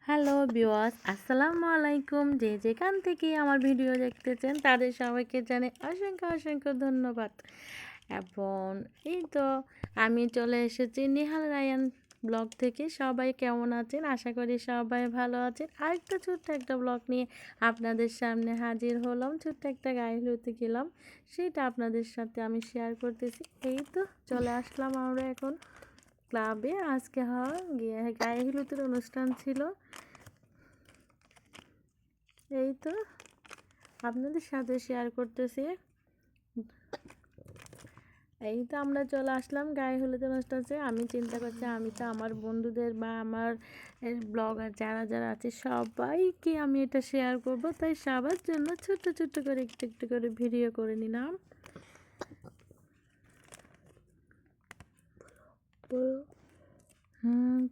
Hello viewers, আসসালামু আলাইকুম। যে যেখান থেকে আমার ভিডিও দেখতেছেন তাদের সবাইকে জানাই অসংখ্য অসংখ্য ধন্যবাদ। এবং এই তো আমি চলে এসেছি নিহাল রায়ান ব্লগ থেকে। সবাই কেমন আছেন? আশা করি সবাই ভালো আছেন। আরেকটা ছোট্ট একটা ব্লগ নিয়ে আপনাদের সামনে হাজির হলাম। ছোট্ট একটা গায়ে হলুদে গেলাম, সেটা আপনাদের সাথে আমি শেয়ার করতেছি। এই তো চলে আসলাম আমরা এখন ক্লাবে। আজকে গিয়ে গায়ে হলুদের অনুষ্ঠান ছিল। এই তো আপনাদের সাথে শেয়ার করতেছি। এই তো আমরা চলে আসলাম গায়ে হলুদের অনুষ্ঠানে। আমি চিন্তা করছি আমি তো আমার বন্ধুদের বা আমার ব্লগার যারা যারা আছে সবাইকে আমি এটা শেয়ার করব, তাই সবার জন্য ছোট্ট ছোট্ট করে একটু একটু করে ভিডিও করে নিলাম।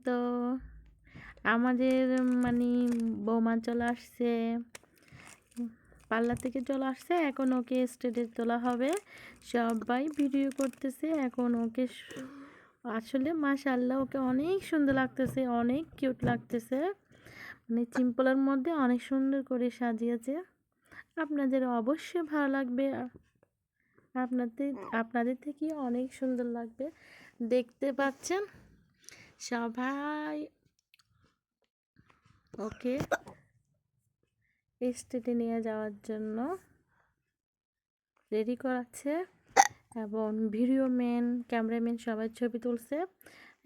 তো আমাদের মানে বৌমা চলে আসছে, পার্লার থেকে চলে আসছে। এখন ওকে স্টেজে তোলা হবে, সবাই ভিডিও করতেছে। এখন ওকে আসলে মাশাআল্লাহ ওকে অনেক সুন্দর লাগতেছে, অনেক কিউট লাগতেছে। মানে সিম্পলের মধ্যে অনেক সুন্দর করে সাজিয়েছে। আপনাদের অবশ্যই ভালো লাগবে, আপনাদের আপনাদের থেকে অনেক সুন্দর লাগবে। দেখতে পাচ্ছেন সবাই ওকে স্টেজে নিয়ে যাওয়ার জন্য রেডি করাচ্ছে এবং ভিডিও ম্যান, ক্যামেরাম্যান সবাই ছবি তুলছে।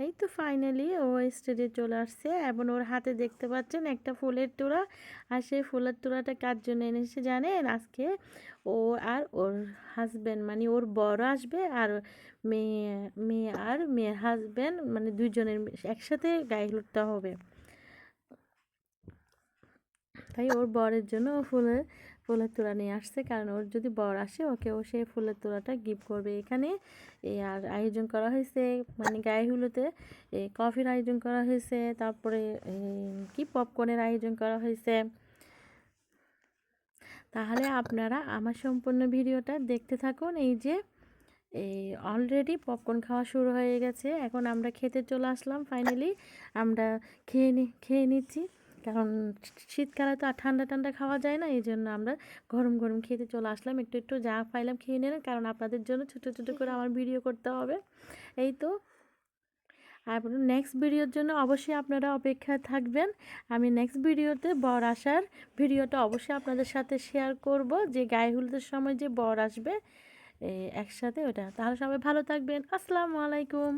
এই তো ফাইনালি ও স্টেজে চলে আসছে এবং ওর হাতে দেখতে পাচ্ছেন একটা ফুলের তোড়া। আর সেই ফুলের তোড়াটা কার জন্য এনেছে জানেন? আজকে ও আর ওর হাজব্যান্ড মানে ওর বড় আসবে, আর মেয়ে মেয়ে আর মেয়ের হাজব্যান্ড মানে দুইজনের একসাথে গায়ে হলুদটা হবে। তাই ওর বরের জন্য ও ফুলের তোড়া নিয়ে আসছে, কারণ ওর যদি বর আসে ওকে ও সেই ফুলের তোড়াটা গিফট করবে। এখানে আর আয়োজন করা হয়েছে মানে গায়ে হলুদে কফির আয়োজন করা হয়েছে, তারপরে কি পপকর্নের আয়োজন করা হয়েছে। তাহলে আপনারা আমার সম্পূর্ণ ভিডিওটা দেখতে থাকুন। এই যে অলরেডি পপকর্ন খাওয়া শুরু হয়ে গেছে, এখন আমরা খেতে চলে আসলাম। ফাইনালি আমরা খেয়ে নিচ্ছি, কারণ শীতকালে তো আর ঠান্ডা ঠান্ডা খাওয়া যায় না, এই জন্য আমরা গরম গরম খেতে চলে আসলাম। একটু একটু যা পাইলাম খেয়ে নিলাম, কারণ আপনাদের জন্য ছোটো ছোটো করে আমার ভিডিও করতে হবে। এই তো আর নেক্সট ভিডিওর জন্য অবশ্যই আপনারা অপেক্ষায় থাকবেন। আমি নেক্সট ভিডিওতে বর আসার ভিডিওটা অবশ্যই আপনাদের সাথে শেয়ার করব, যে গায়ে হলুদের সময় যে বর আসবে একসাথে ওটা। তাহলে সবাই ভালো থাকবেন। আসসালামু আলাইকুম।